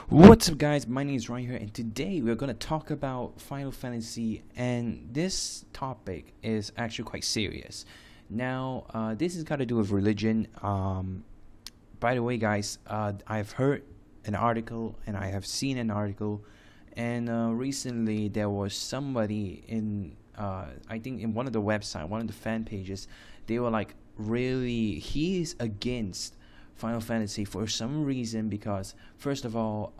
What's up, guys? My name is Ryan here, and today we're going to talk about Final Fantasy. And this topic is actually quite serious. Now, this has got to do with religion. By the way, guys, I've heard an article and I have seen an article, and recently there was somebody in, I think, in one of the website, one of the fan pages. They were like, really, he is against Final Fantasy for some reason, because first of all,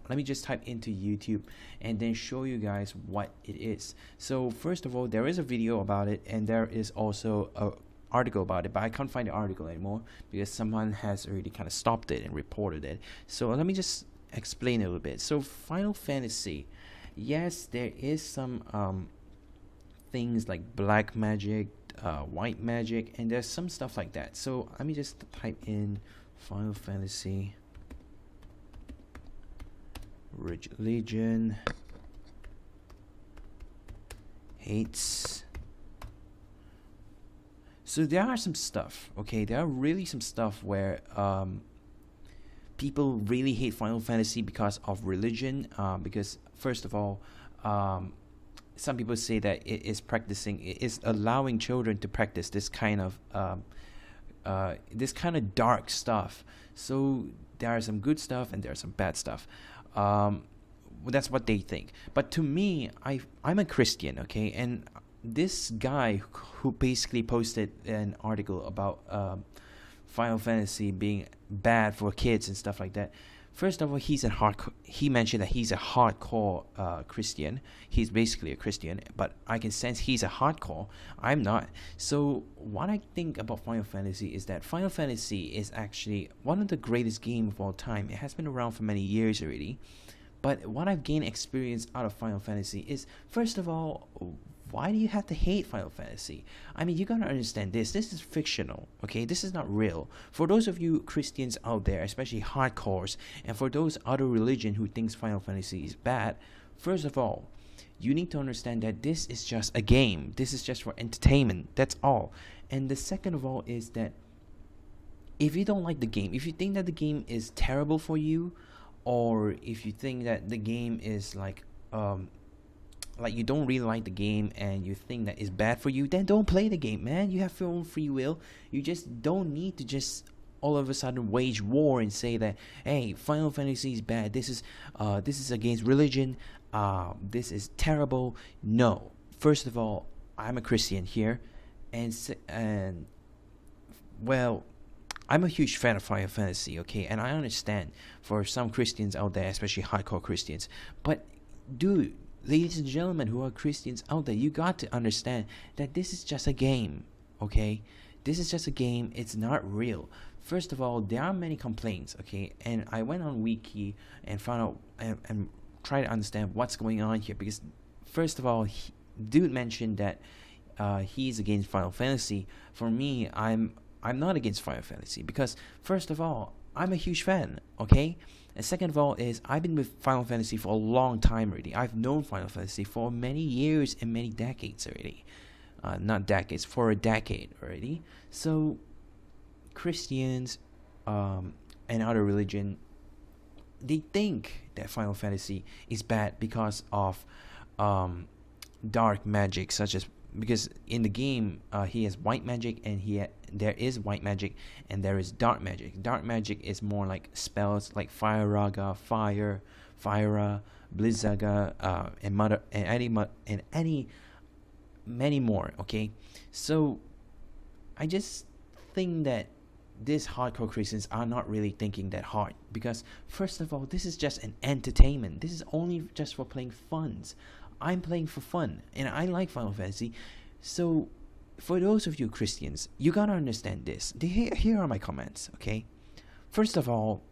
let me just type into YouTube and then show you guys what it is. So first of all, there is a video about it, and there is also a article about it, but I can't find the article anymore because someone has already kind of stopped it and reported it. So let me just explain it a little bit. So Final Fantasy, yes, there is some things like black magic, white magic, and there's some stuff like that. So let me just type in Final Fantasy religion hates. So there are some stuff, okay? There are really some stuff where people really hate Final Fantasy because of religion. Because first of all, some people say that it is allowing children to practice this kind of dark stuff. So there are some good stuff and there are some bad stuff. That's what they think. But to me, I'm a Christian, okay? And this guy who basically posted an article about Final Fantasy being bad for kids and stuff like that. First of all, he mentioned that he's a hardcore Christian. He's basically a Christian, but I can sense he's a hardcore. I'm not. So what I think about Final Fantasy is that Final Fantasy is actually one of the greatest games of all time. It has been around for many years already. But what I've gained experience out of Final Fantasy is, first of all, why do you have to hate Final Fantasy? I mean, you gotta understand this. This is fictional, okay? This is not real. For those of you Christians out there, especially hardcores, and for those other religion who thinks Final Fantasy is bad, first of all, you need to understand that this is just a game. This is just for entertainment. That's all. And the second of all is that if you don't like the game, if you think that the game is terrible for you, or if you think that the game is like you don't really like the game and you think that it's bad for you, then don't play the game, man. You have your own free will. You just don't need to just all of a sudden wage war and say that, hey, Final Fantasy is bad. This is against religion. This is terrible. No. First of all, I'm a Christian here, and well, I'm a huge fan of Final Fantasy, okay, and I understand for some Christians out there, especially hardcore Christians, but dude, ladies and gentlemen who are Christians out there, you got to understand that this is just a game, okay? This is just a game. It's not real. First of all, there are many complaints, okay? And I went on Wiki and found out and tried to understand what's going on here, because first of all, dude mentioned that he's against Final Fantasy. For me, I'm not against Final Fantasy because first of all, I'm a huge fan, okay? And second of all is I've been with Final Fantasy for a long time already. I've known Final Fantasy for many years and many decades already. Not decades, for a decade already. So Christians and other religion, they think that Final Fantasy is bad because of dark magic, such as, because in the game he has white magic and there is white magic and there is dark magic. Dark magic is more like spells like Fire Raga, Fire, Blizzaga, and many more. Okay, so I just think that these hardcore Christians are not really thinking that hard, because first of all, this is just an entertainment. This is only just for playing funs. I'm playing for fun, and I like Final Fantasy. So, for those of you Christians, you gotta understand this. Here are my comments, okay? First of all,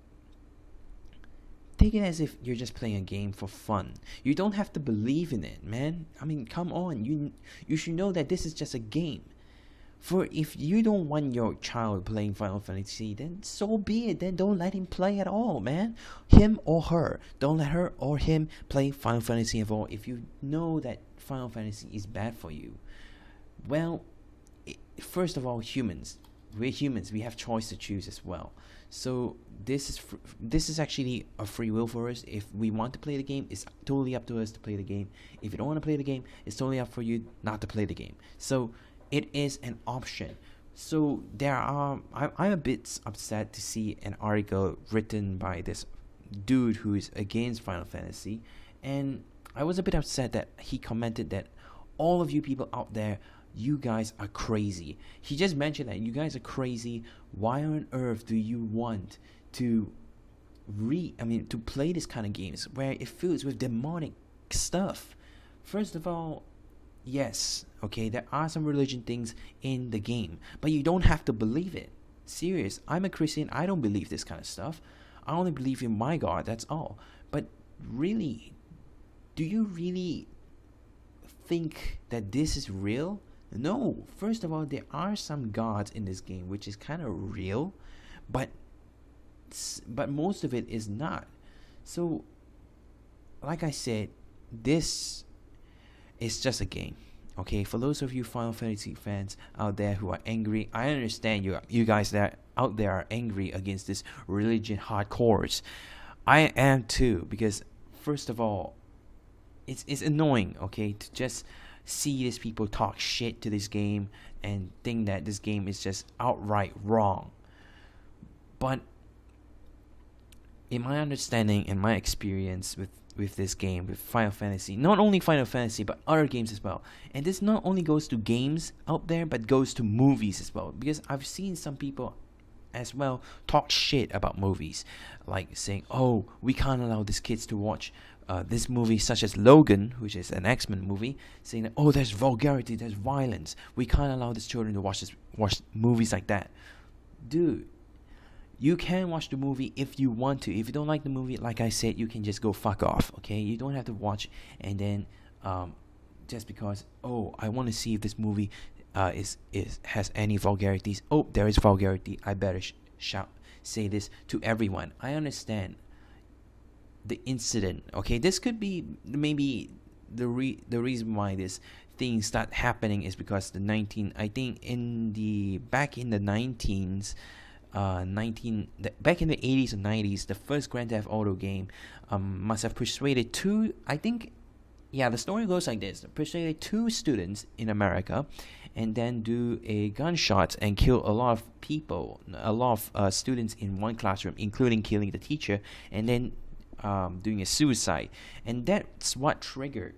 take it as if you're just playing a game for fun. You don't have to believe in it, man. I mean, come on. You should know that this is just a game. For if you don't want your child playing Final Fantasy, then so be it. Then don't let him play at all, man. Him or her. Don't let her or him play Final Fantasy at all if you know that Final Fantasy is bad for you. Well, first of all, we're humans. We have choice to choose as well. So this is actually a free will for us. If we want to play the game, it's totally up to us to play the game. If you don't want to play the game, it's totally up for you not to play the game. So it is an option. So I'm a bit upset to see an article written by this dude who is against Final Fantasy, and I was a bit upset that he commented that all of you people out there, you guys are crazy. He just mentioned that you guys are crazy. Why on earth do you want to to play this kind of games where it fills with demonic stuff? First of all, yes, okay, there are some religion things in the game, but you don't have to believe it. Serious, I'm a Christian, I don't believe this kind of stuff. I only believe in my God, that's all. But really, do you really think that this is real? No. First of all, there are some gods in this game which is kind of real, but most of it is not. So, like I said, this is just a game. Okay, for those of you Final Fantasy fans out there who are angry, I understand you guys that out there are angry against this religion hardcores. I am too, because first of all, it's annoying, okay, to just see these people talk shit to this game and think that this game is just outright wrong. But in my understanding and my experience with this game, with Final Fantasy, not only Final Fantasy but other games as well, and this not only goes to games out there but goes to movies as well, because I've seen some people as well talk shit about movies, like saying, oh, we can't allow these kids to watch this movie such as Logan, which is an X-Men movie, saying that, oh, there's vulgarity, there's violence, we can't allow these children to watch movies like that. Dude, you can watch the movie if you want to. If you don't like the movie, like I said, you can just go fuck off, okay? You don't have to watch and then just because, oh, I want to see if this movie has any vulgarities. Oh, there is vulgarity. I better say this to everyone. I understand the incident, okay? This could be maybe the reason why this thing start happening is because back in the 19s, back in the 80s and 90s, the first Grand Theft Auto game must have persuaded the story goes like this: persuaded two students in America, and then do a gunshot and kill a lot of people, a lot of students in one classroom, including killing the teacher, and then doing a suicide, and that's what triggered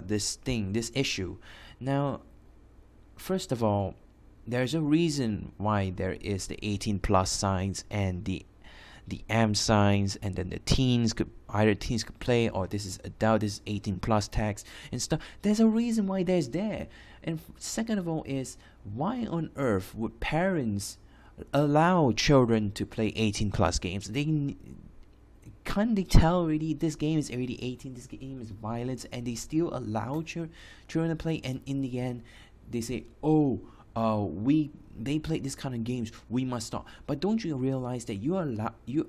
this issue. Now, first of all, there's a reason why there is the 18 plus signs and the M signs, and then the teens could play, or this is adult, this is 18 plus tags and stuff. There's a reason why there's there. And second of all is, why on earth would parents allow children to play 18 plus games? Can't they tell already this game is already 18, this game is violence, and they still allow children to play? And in the end, they say, oh, they played this kind of games, we must stop. But don't you realize that you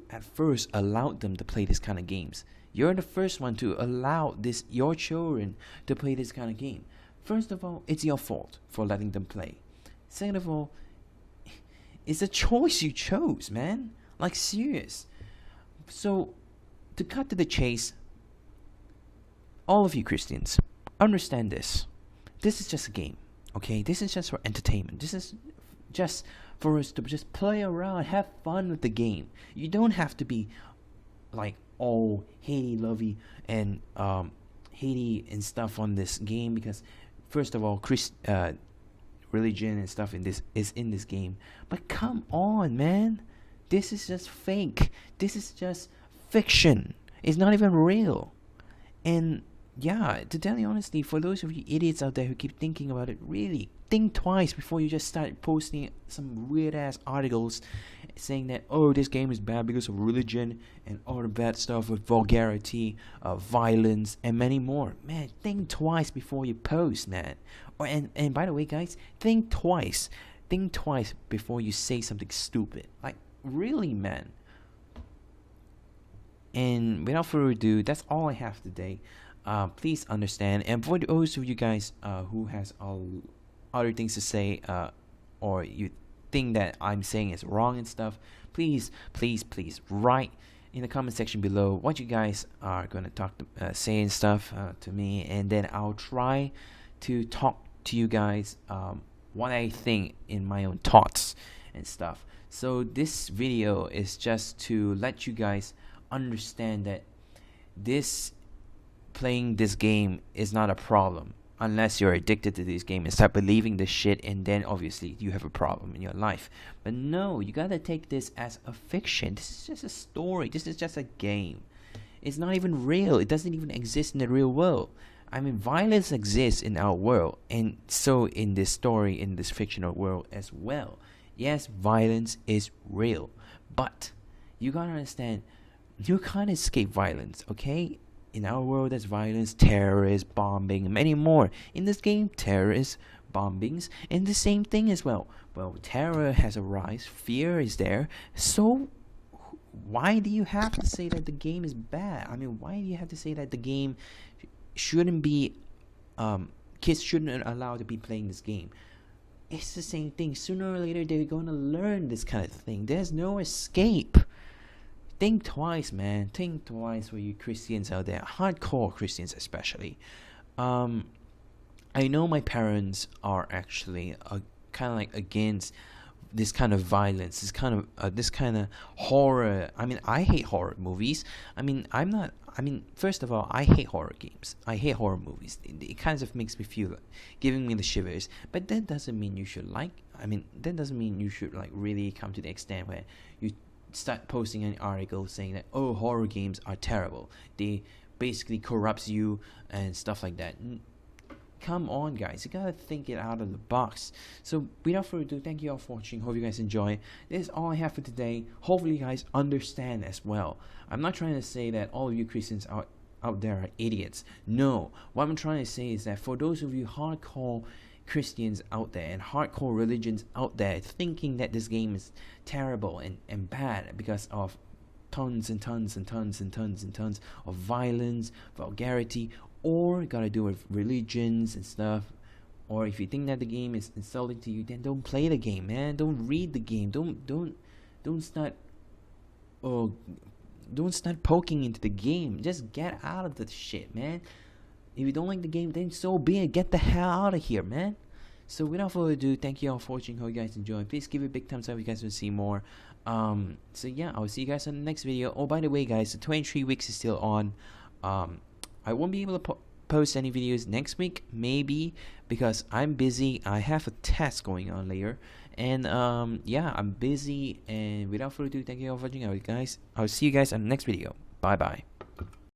at first allowed them to play this kind of games? You're the first one to allow your children to play this kind of game. First of all, it's your fault for letting them play. Second of all, it's a choice you chose, man. Like, serious. So, to cut to the chase, all of you Christians, understand this. This is just a game. Okay, this is just for entertainment. This is just for us to just play around, have fun with the game. You don't have to be like all haty-lovey and haty and stuff on this game, because first of all, religion and stuff is in this game. But come on, man, this is just fake. This is just fiction. It's not even real. And yeah, to tell you honestly, for those of you idiots out there who keep thinking about it, really think twice before you just start posting some weird ass articles saying that, oh, this game is bad because of religion and all the bad stuff with vulgarity, violence, and many more. Man, think twice before you post, man. And by the way, guys, think twice before you say something stupid. Like, really, man. And without further ado, that's all I have today. Please understand, and for those of you guys who has other things to say, or you think that I'm saying is wrong and stuff, please, please, please write in the comment section below what you guys are gonna say and stuff to me, and then I'll try to talk to you guys what I think in my own thoughts and stuff. So this video is just to let you guys understand that playing this game is not a problem unless you're addicted to this game and start believing this shit, and then obviously you have a problem in your life. But no, you gotta take this as a fiction. This is just a story. This is just a game. It's not even real. It doesn't even exist in the real world. I mean, violence exists in our world, and so in this story, in this fictional world as well. Yes, violence is real, but you gotta understand, you can't escape violence, okay? In our world, there's violence, terrorists, bombing, and many more. In this game, terrorists, bombings, and the same thing as well. Well, terror has a rise, fear is there, so why do you have to say that the game is bad? I mean, why do you have to say that the game shouldn't be, kids shouldn't allow to be playing this game? It's the same thing. Sooner or later, they're gonna learn this kind of thing. There's no escape. Think twice, man. Think twice for you Christians out there, hardcore Christians especially. I know my parents are actually kind of like against this kind of violence, this kind of horror. I mean, I hate horror movies. I mean, first of all, I hate horror games. I hate horror movies. It kind of makes me feel, giving me the shivers. But that doesn't mean you should that doesn't mean you should like really come to the extent where you start posting an article saying that, oh, horror games are terrible. They basically corrupts you and stuff like that. Come on, guys, you gotta think it out of the box. So without further ado, thank you all for watching. Hope you guys enjoy. This is all I have for today. Hopefully you guys understand as well. I'm not trying to say that all of you Christians out there are idiots. No, what I'm trying to say is that for those of you hardcore Christians out there and hardcore religions out there thinking that this game is terrible and bad because of tons and tons and tons and tons and tons of violence, vulgarity, or gotta do with religions and stuff, or if you think that the game is insulting to you, then don't play the game, man. Don't read the game. Don't start poking into the game. Just get out of the shit, man. If you don't like the game, then so be it. Get the hell out of here, man. So without further ado, thank you all for watching. Hope you guys enjoy. Please give it a big thumbs up if you guys want to see more. So yeah, I'll see you guys on the next video. Oh, by the way, guys, the 23 weeks is still on. I won't be able to post any videos next week, maybe because I'm busy. I have a test going on later, and yeah, I'm busy. And without further ado, thank you all for watching. I'll see you guys on the next video. Bye bye.